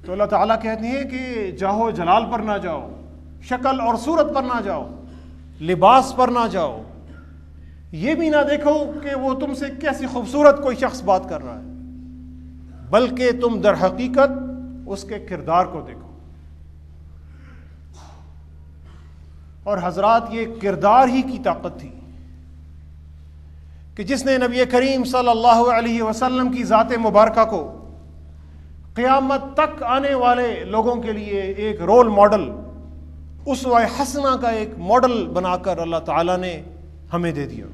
تو اللہ تعالیٰ کہتے ہیں کہ جاہو جلال پر نہ جاؤ، شکل اور صورت پر نہ جاؤ، لباس پر نہ جاؤ، یہ بھی نہ دیکھو کہ وہ تم سے کیسی خوبصورت کوئی شخص بات کر رہا ہے، بلکہ تم در حقیقت اس کے کردار کو دیکھو۔ اور حضرات، یہ کردار ہی کی طاقت تھی کہ جس نے نبی کریم صلی اللہ علیہ وسلم کی ذات مبارکہ کو قیامت تک آنے والے لوگوں کے لیے ایک رول ماڈل، اسوہ حسنہ کا ایک ماڈل بنا کر اللہ تعالیٰ نے ہمیں دے دیا۔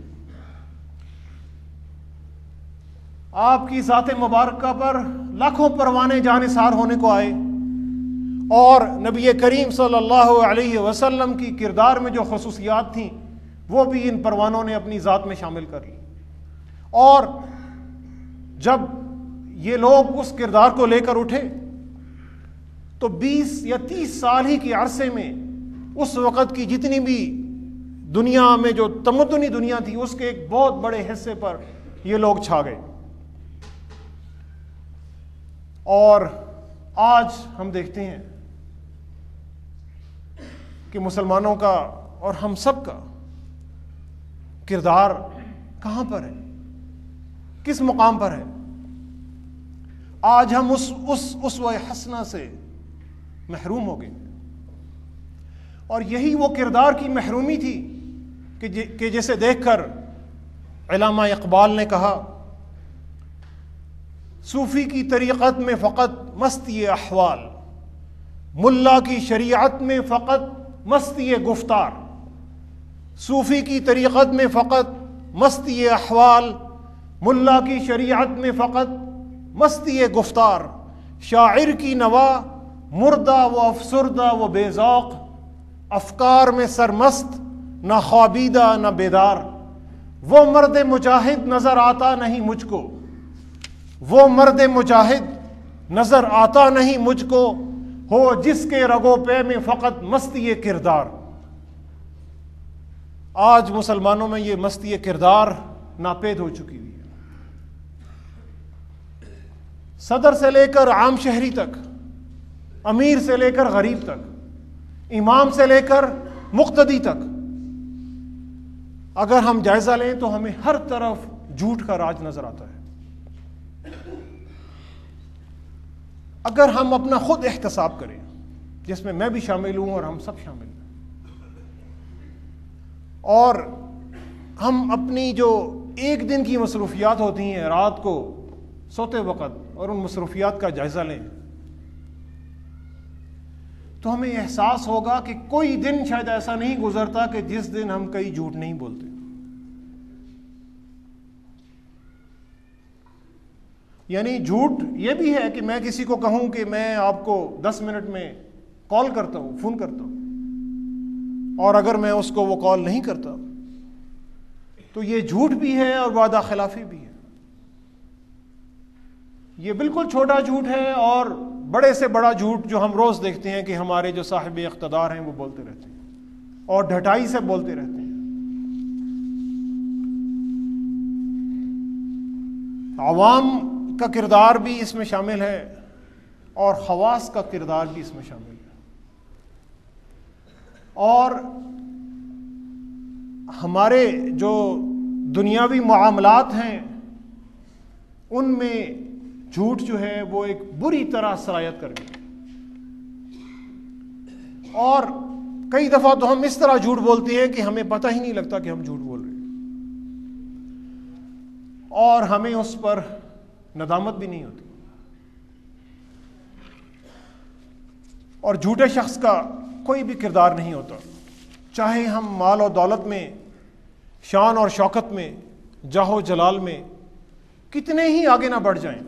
آپ کی ذات مبارکہ پر لاکھوں پروانے جانثار ہونے کو آئے، اور نبی کریم صلی اللہ علیہ وسلم کی کردار میں جو خصوصیات تھیں وہ بھی ان پروانوں نے اپنی ذات میں شامل کر لی۔ اور جب یہ لوگ اس کردار کو لے کر اٹھے تو 20 یا 30 سال ہی کے عرصے میں اس وقت کی جتنی بھی دنیا میں جو تمدنی دنیا تھی اس کے ایک بہت بڑے حصے پر یہ لوگ چھا گئے۔ اور آج ہم دیکھتے ہیں کہ مسلمانوں کا اور ہم سب کا کردار کہاں پر ہے، کس مقام پر ہے۔ آج ہم اس اسوہ حسنہ سے محروم ہو گئے، اور یہی وہ کردار کی محرومی تھی کہ جسے دیکھ کر علامہ اقبال نے کہا، صوفی کی طریقت میں فقط مستی احوال، ملا کی شریعت میں فقط مستی گفتار۔ صوفی کی طریقت میں فقط مستی احوال، ملا کی شریعت میں فقط مستی گفتار۔ شاعر کی نوا مردہ و افسردہ و بے ذوق، افکار میں سرمست نہ خوابیدہ نہ بیدار۔ وہ مرد مجاہد نظر آتا نہیں مجھ کو، وہ مرد مجاہد نظر آتا نہیں مجھ کو، ہو جس کے رگو پے میں فقط مستی کردار۔ آج مسلمانوں میں یہ مستی کردار ناپید ہو چکی ہوئی ہے۔ صدر سے لے کر عام شہری تک، امیر سے لے کر غریب تک، امام سے لے کر مقتدی تک، اگر ہم جائزہ لیں تو ہمیں ہر طرف جھوٹ کا راج نظر آتا ہے۔ اگر ہم اپنا خود احتساب کریں، جس میں میں بھی شامل ہوں اور ہم سب شامل ہیں، اور ہم اپنی جو ایک دن کی مصروفیات ہوتی ہیں رات کو سوتے وقت، اور ان مصروفیات کا جائزہ لیں، تو ہمیں احساس ہوگا کہ کوئی دن شاید ایسا نہیں گزرتا کہ جس دن ہم کئی جھوٹ نہیں بولتے۔ یعنی جھوٹ یہ بھی ہے کہ میں کسی کو کہوں کہ میں آپ کو 10 منٹ میں کال کرتا ہوں، فون کرتا ہوں، اور اگر میں اس کو وہ کال نہیں کرتا تو یہ جھوٹ بھی ہے اور وعدہ خلافی بھی ہے۔ یہ بالکل چھوٹا جھوٹ ہے، اور بڑے سے بڑا جھوٹ جو ہم روز دیکھتے ہیں کہ ہمارے جو صاحب اقتدار ہیں وہ بولتے رہتے ہیں اور ڈھٹائی سے بولتے رہتے ہیں۔ عوام کا کردار بھی اس میں شامل ہے، اور خواص کا کردار بھی اس میں شامل ہے، اور ہمارے جو دنیاوی معاملات ہیں ان میں جھوٹ جو ہے وہ ایک بری طرح سرایت کر گئی، اور کئی دفعہ تو ہم اس طرح جھوٹ بولتے ہیں کہ ہمیں پتہ ہی نہیں لگتا کہ ہم جھوٹ بول رہے ہیں، اور ہمیں اس پر ندامت بھی نہیں ہوتی۔ اور جھوٹے شخص کا کوئی بھی کردار نہیں ہوتا، چاہے ہم مال و دولت میں، شان اور شوکت میں، جاہ و جلال میں کتنے ہی آگے نہ بڑھ جائیں،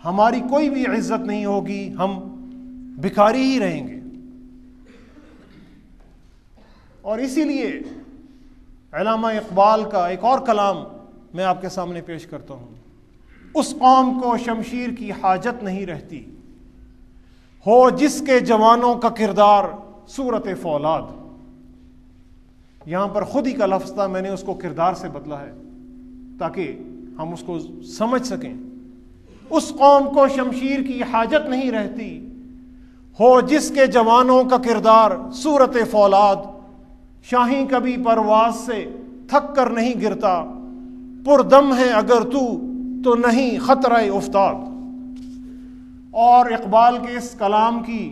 ہماری کوئی بھی عزت نہیں ہوگی، ہم بھکاری ہی رہیں گے۔ اور اسی لیے علامہ اقبال کا ایک اور کلام میں آپ کے سامنے پیش کرتا ہوں، اس قوم کو شمشیر کی حاجت نہیں رہتی، ہو جس کے جوانوں کا کردار صورت فولاد۔ یہاں پر خود ہی کا لفظ تھا، میں نے اس کو کردار سے بدلا ہے تاکہ ہم اس کو سمجھ سکیں اس قوم کو شمشیر کی حاجت نہیں رہتی ہو جس کے جوانوں کا کردار صورت فولاد، شاہی کبھی پرواز سے تھک کر نہیں گرتا، پردم ہے اگر تو نہیں خطرہ افتاد۔ اور اقبال کے اس کلام کی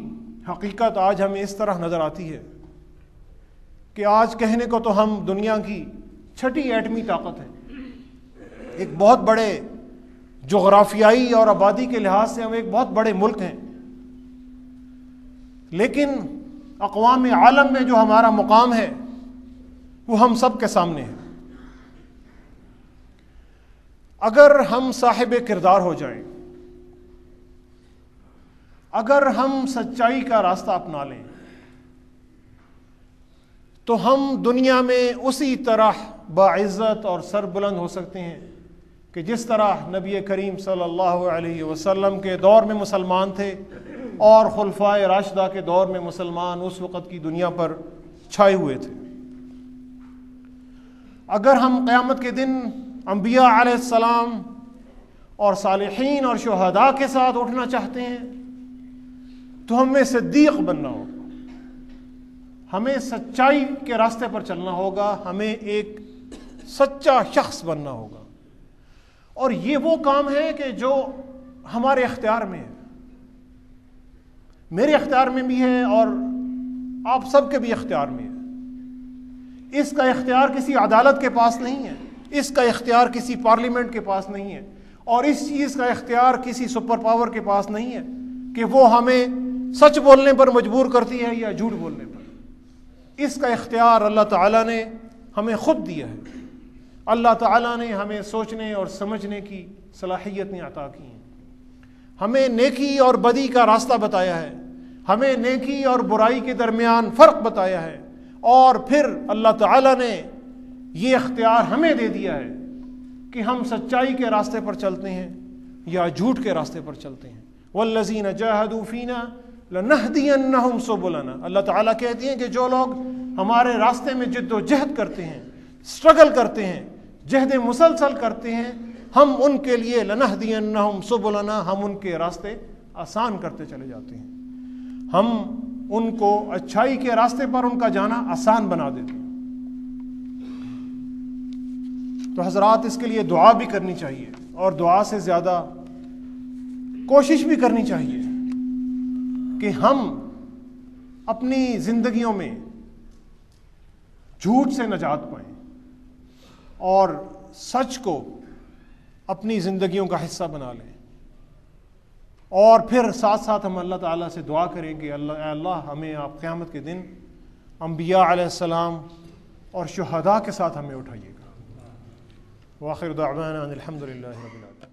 حقیقت آج ہمیں اس طرح نظر آتی ہے کہ آج کہنے کو تو ہم دنیا کی چھٹی ایٹمی طاقت ہیں، ایک بہت بڑے جغرافیائی اور آبادی کے لحاظ سے ہم ایک بہت بڑے ملک ہیں، لیکن اقوام عالم میں جو ہمارا مقام ہے وہ ہم سب کے سامنے ہے۔ اگر ہم صاحب کردار ہو جائیں، اگر ہم سچائی کا راستہ اپنا لیں، تو ہم دنیا میں اسی طرح باعزت اور سربلند ہو سکتے ہیں کہ جس طرح نبی کریم صلی اللہ علیہ وسلم کے دور میں مسلمان تھے اور خلفائے راشدہ کے دور میں مسلمان اس وقت کی دنیا پر چھائے ہوئے تھے۔ اگر ہم قیامت کے دن انبیاء علیہ السلام اور صالحین اور شہداء کے ساتھ اٹھنا چاہتے ہیں تو ہمیں صدیق بننا ہوگا، ہمیں سچائی کے راستے پر چلنا ہوگا، ہمیں ایک سچا شخص بننا ہوگا۔ اور یہ وہ کام ہے کہ جو ہمارے اختیار میں ہے، میرے اختیار میں بھی ہے اور آپ سب کے بھی اختیار میں ہے۔ اس کا اختیار کسی عدالت کے پاس نہیں ہے، اس کا اختیار کسی پارلیمنٹ کے پاس نہیں ہے، اور اس چیز کا اختیار کسی سپر پاور کے پاس نہیں ہے کہ وہ ہمیں سچ بولنے پر مجبور کرتی ہے یا جھوٹ بولنے پر۔ اس کا اختیار اللہ تعالیٰ نے ہمیں خود دیا ہے۔ اللہ تعالیٰ نے ہمیں سوچنے اور سمجھنے کی صلاحیتیں عطا کی ہیں، ہمیں نیکی اور بدی کا راستہ بتایا ہے، ہمیں نیکی اور برائی کے درمیان فرق بتایا ہے، اور پھر اللہ تعالیٰ نے یہ اختیار ہمیں دے دیا ہے کہ ہم سچائی کے راستے پر چلتے ہیں یا جھوٹ کے راستے پر چلتے ہیں۔ والذین جاہدوا فینا لنہدینہم سبلنا، اللہ تعالیٰ کہتے ہیں کہ جو لوگ ہمارے راستے میں جد و جہد کرتے ہیں، اسٹرگل کرتے ہیں، جہد مسلسل کرتے ہیں، ہم ان کے لیے لنہدینہم سبلنا، ہم ان کے راستے آسان کرتے چلے جاتے ہیں، ہم ان کو اچھائی کے راستے پر ان کا جانا آسان بنا دیتے ہیں۔ تو حضرات اس کے لیے دعا بھی کرنی چاہیے، اور دعا سے زیادہ کوشش بھی کرنی چاہیے کہ ہم اپنی زندگیوں میں جھوٹ سے نجات پائیں اور سچ کو اپنی زندگیوں کا حصہ بنا لیں، اور پھر ساتھ ساتھ ہم اللہ تعالیٰ سے دعا کریں کہ اے اللہ ہمیں آپ قیامت کے دن انبیاء علیہ السلام اور شہداء کے ساتھ ہمیں اٹھائیے گا۔ وآخر دعوانا ان الحمد للہ رب العالمین۔